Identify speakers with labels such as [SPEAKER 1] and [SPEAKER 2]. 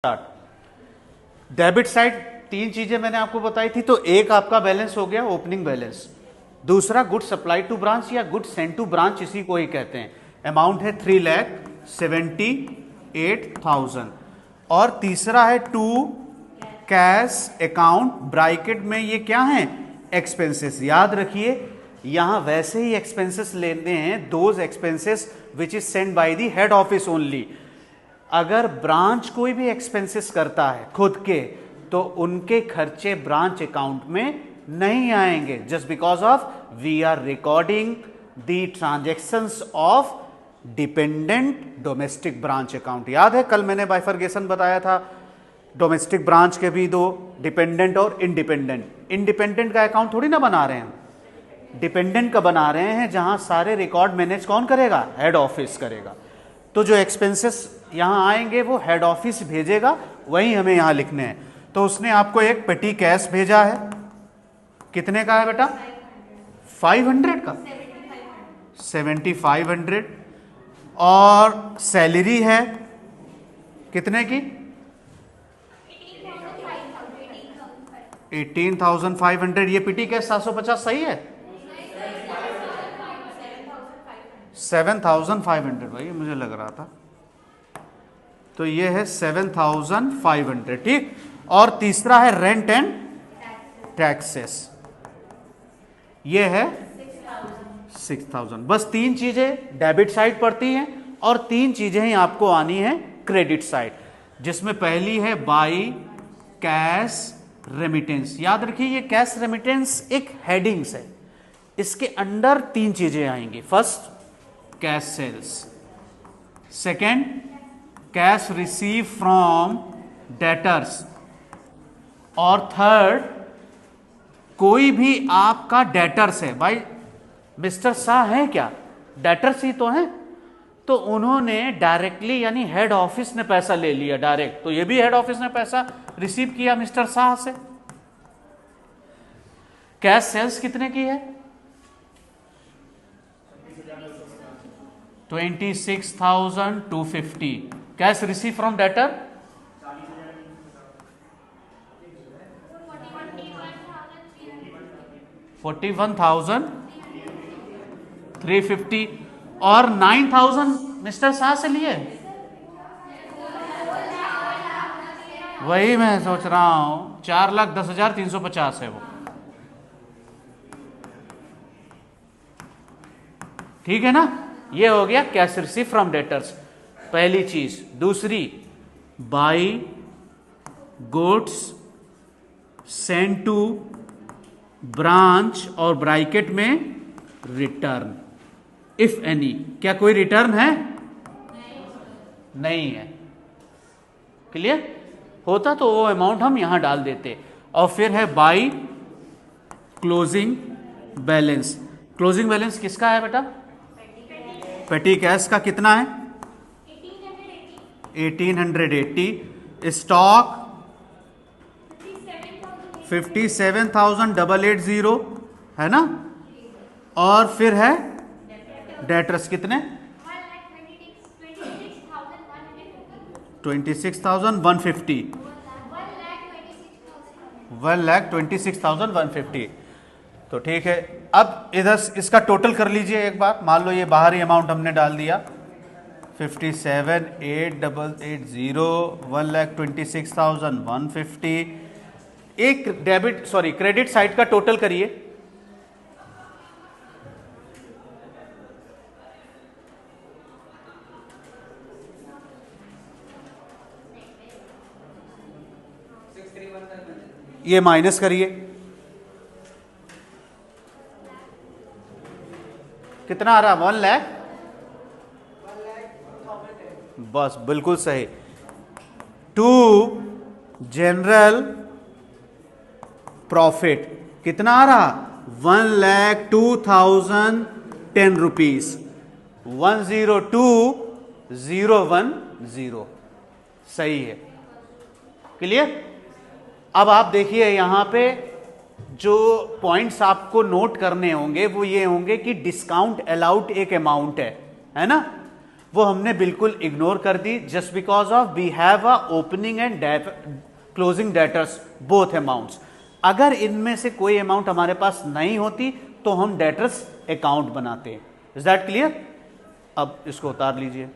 [SPEAKER 1] Start. Debit side तीन चीजें मैंने आपको बताई थी, तो एक आपका बैलेंस हो गया ओपनिंग बैलेंस, दूसरा गुड सप्लाई टू ब्रांच या गुड सेंड टू ब्रांच, इसी को ही कहते हैं। अमाउंट है 3,78,000 और तीसरा है टू कैश अकाउंट, ब्रैकेट में ये क्या है एक्सपेंसेस। याद रखिए यहां वैसे ही एक्सपेंसेस लेते हैं, those expenses which is send by the head office only. अगर ब्रांच कोई भी एक्सपेंसेस करता है खुद के, तो उनके खर्चे ब्रांच अकाउंट में नहीं आएंगे, just because of we are recording the transactions of dependent domestic branch account. याद है कल मैंने बाइफर्गेशन बताया था, डोमेस्टिक ब्रांच के भी दो, डिपेंडेंट और इंडिपेंडेंट। इंडिपेंडेंट का अकाउंट थोड़ी ना बना रहे हैं, डिपेंडेंट का बना रहे हैं, जहां सारे रिकॉर्ड मैनेज कौन करेगा, हेड ऑफिस करेगा। तो जो एक्सपेंसेस यहां आएंगे वो हेड ऑफिस भेजेगा, वही हमें यहां लिखने हैं। तो उसने आपको एक पेटी कैश भेजा है, कितने का है बेटा, 500 का, 7500, और सैलरी है कितने की, 18,500। ये पेटी कैश 750 सही है, 7,500 भाई मुझे लग रहा था, तो ये है 7,500, ठीक। और तीसरा है रेंट एंड टैक्सेस, ये है 6,000। बस तीन चीजें डेबिट साइड पड़ती हैं और तीन चीजें ही आपको आनी है क्रेडिट साइड, जिसमें पहली है बाई कैश रेमिटेंस। याद रखिए ये कैश रेमिटेंस एक हेडिंग्स है, इसके अंडर तीन चीजें आएंगी। First cash sales, second cash receive from debtors, और थर्ड कोई भी आपका डेटर्स है। भाई मिस्टर शाह है क्या, डेटर्स ही तो हैं, तो उन्होंने डायरेक्टली यानी हेड ऑफिस ने पैसा ले लिया डायरेक्ट, तो ये भी हेड ऑफिस ने पैसा रिसीव किया मिस्टर शाह से। कैश सेल्स कितने की है, 26,250। कैश रिसीव फ्रॉम डेटर 41,350 और 9,000 मिस्टर शाह से लिए। वही मैं सोच रहा हूं, 4,10,350 है वो, ठीक है ना। ये हो गया कैश रिसीव फ्रॉम डेटर्स, पहली चीज। दूसरी by goods send to branch और ब्रैकेट में रिटर्न, इफ एनी। क्या कोई रिटर्न है, नहीं है, क्लियर। होता तो वो अमाउंट हम यहां डाल देते। और फिर है by closing balance. Closing balance किसका है बेटा, पेटी कैश का कितना है, 1880। स्टॉक 57,880 है ना, और फिर है डेटर्स कितने, 26,150, 1,26,150। तो ठीक है, अब इधर इसका टोटल कर लीजिए एक बार। मान लो ये बाहरी अमाउंट हमने डाल दिया, 57,880, 1,26,150। एक डेबिट सॉरी क्रेडिट साइड का टोटल करिए, ये माइनस करिए, कितना आ रहा, 1 लाख, बस बिल्कुल सही। टू जनरल प्रॉफिट कितना आ रहा, 1,02,010 रुपीज, 102,010, सही है, क्लियर। अब आप देखिए यहां पे जो पॉइंट्स आपको नोट करने होंगे वो ये होंगे कि डिस्काउंट अलाउड एक अमाउंट है ना, वो हमने बिल्कुल इग्नोर कर दी just because of we have a opening and closing debtors both amounts. अगर इनमें से कोई अमाउंट हमारे पास नहीं होती तो हम डेटर्स अकाउंट बनाते हैं। Is that clear? अब इसको उतार लीजिए।